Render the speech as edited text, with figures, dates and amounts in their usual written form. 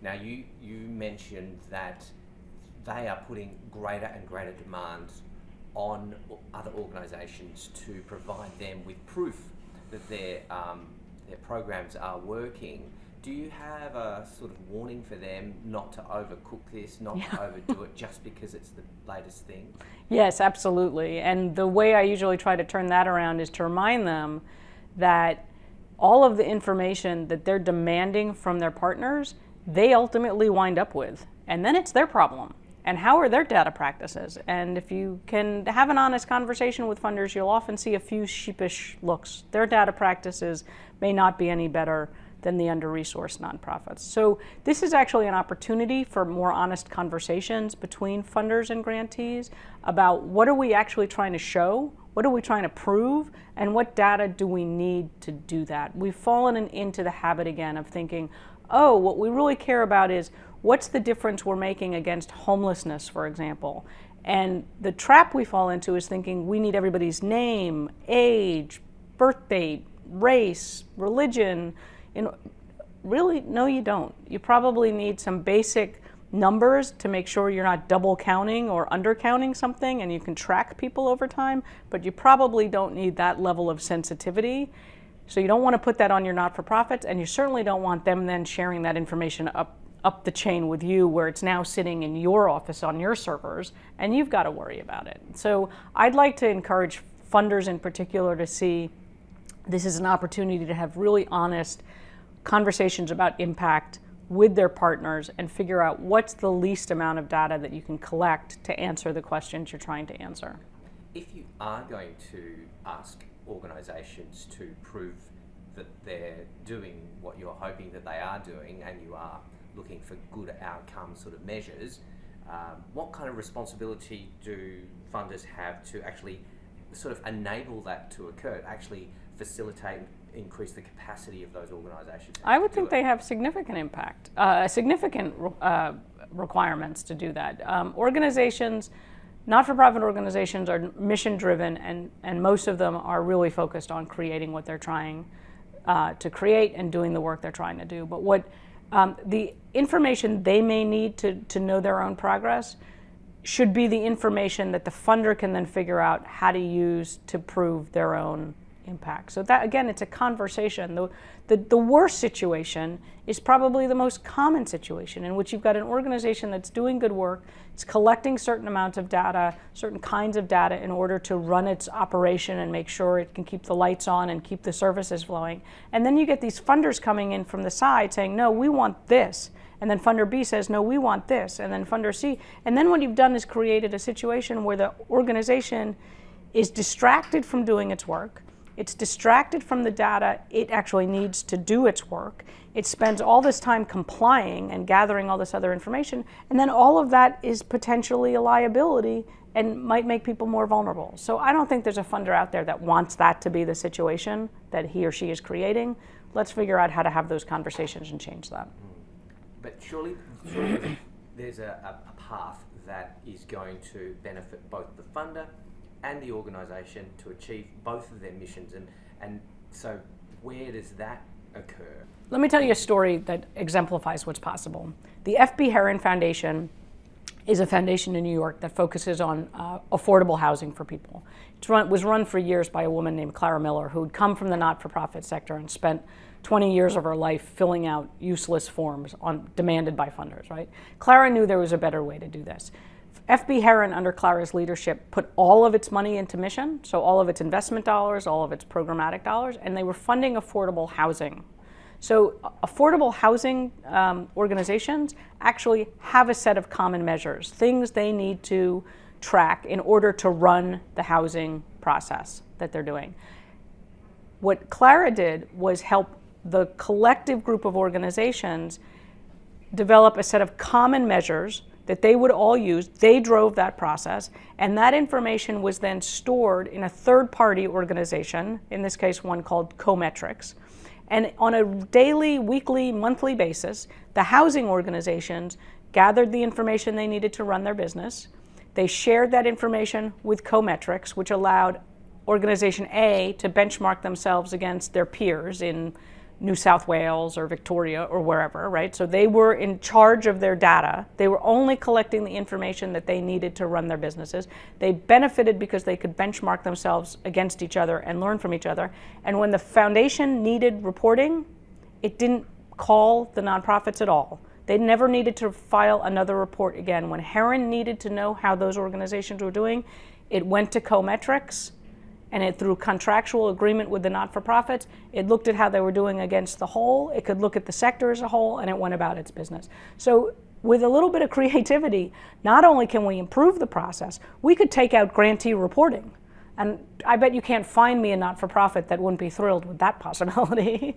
Now, you mentioned that they are putting greater and greater demands on other organisations to provide them with proof that their programs are working. Do you have a sort of warning for them not to overcook this, not to overdo it just because it's the latest thing? Yes, absolutely. And the way I usually try to turn that around is to remind them that all of the information that they're demanding from their partners, they ultimately wind up with. And then it's their problem. And how are their data practices? And if you can have an honest conversation with funders, you'll often see a few sheepish looks. Their data practices may not be any better than the under-resourced nonprofits. So this is actually an opportunity for more honest conversations between funders and grantees about what are we actually trying to show, what are we trying to prove, and what data do we need to do that. We've fallen into the habit again of thinking, oh, what we really care about is what's the difference we're making against homelessness, for example. And the trap we fall into is thinking we need everybody's name, age, birth date, race, religion. Really, no, you don't. You probably need some basic numbers to make sure you're not double counting or undercounting something and you can track people over time, but you probably don't need that level of sensitivity. So you don't want to put that on your not-for-profits, and you certainly don't want them then sharing that information up the chain with you where it's now sitting in your office on your servers and you've got to worry about it. So I'd like to encourage funders in particular to see this is an opportunity to have really honest conversations about impact with their partners and figure out what's the least amount of data that you can collect to answer the questions you're trying to answer. If you are going to ask organisations to prove that they're doing what you're hoping that they are doing, and you are looking for good outcome sort of measures, what kind of responsibility do funders have to actually sort of enable that to occur, actually facilitate, increase the capacity of those organisations? I would think they have significant impact, significant requirements to do that. Organizations, not-for-profit organizations, are mission-driven, and most of them are really focused on creating what they're trying to create and doing the work they're trying to do. But what the information they may need to know their own progress should be the information that the funder can then figure out how to use to prove their own impact. So that, again, it's a conversation. The worst situation is probably the most common situation, in which you've got an organization that's doing good work, it's collecting certain amounts of data, certain kinds of data in order to run its operation and make sure it can keep the lights on and keep the services flowing. And then you get these funders coming in from the side saying, no, we want this. And then funder B says, no, we want this. And then funder C. And then what you've done is created a situation where the organization is distracted from doing its work. It's distracted from the data it actually needs to do its work. It spends all this time complying and gathering all this other information, and then all of that is potentially a liability and might make people more vulnerable. So I don't think there's a funder out there that wants that to be the situation that he or she is creating. Let's figure out how to have those conversations and change that. But surely there's a path that is going to benefit both the funder and the organisation to achieve both of their missions, and so where does that occur? Let me tell you a story that exemplifies what's possible. The F.B. Herron Foundation is a foundation in New York that focuses on affordable housing for people. It was run for years by a woman named Clara Miller, who had come from the not-for-profit sector and spent 20 years of her life filling out useless forms demanded by funders, right? Clara knew there was a better way to do this. F.B. Herron, under Clara's leadership, put all of its money into mission, so all of its investment dollars, all of its programmatic dollars, and they were funding affordable housing. So affordable housing organizations actually have a set of common measures, things they need to track in order to run the housing process that they're doing. What Clara did was help the collective group of organizations develop a set of common measures that they would all use. They drove that process, and that information was then stored in a third-party organization, in this case one called Cometrics. And on a daily, weekly, monthly basis, the housing organizations gathered the information they needed to run their business. They shared that information with Cometrics, which allowed Organization A to benchmark themselves against their peers in New South Wales or Victoria or wherever, right? So they were in charge of their data. They were only collecting the information that they needed to run their businesses. They benefited because they could benchmark themselves against each other and learn from each other. And when the foundation needed reporting, it didn't call the nonprofits at all. They never needed to file another report again. When Heron needed to know how those organizations were doing, it went to Cometrics, and it, through contractual agreement with the not-for-profits, it looked at how they were doing against the whole. It could look at the sector as a whole, and it went about its business. So with a little bit of creativity, not only can we improve the process, we could take out grantee reporting. And I bet you can't find me a not-for-profit that wouldn't be thrilled with that possibility.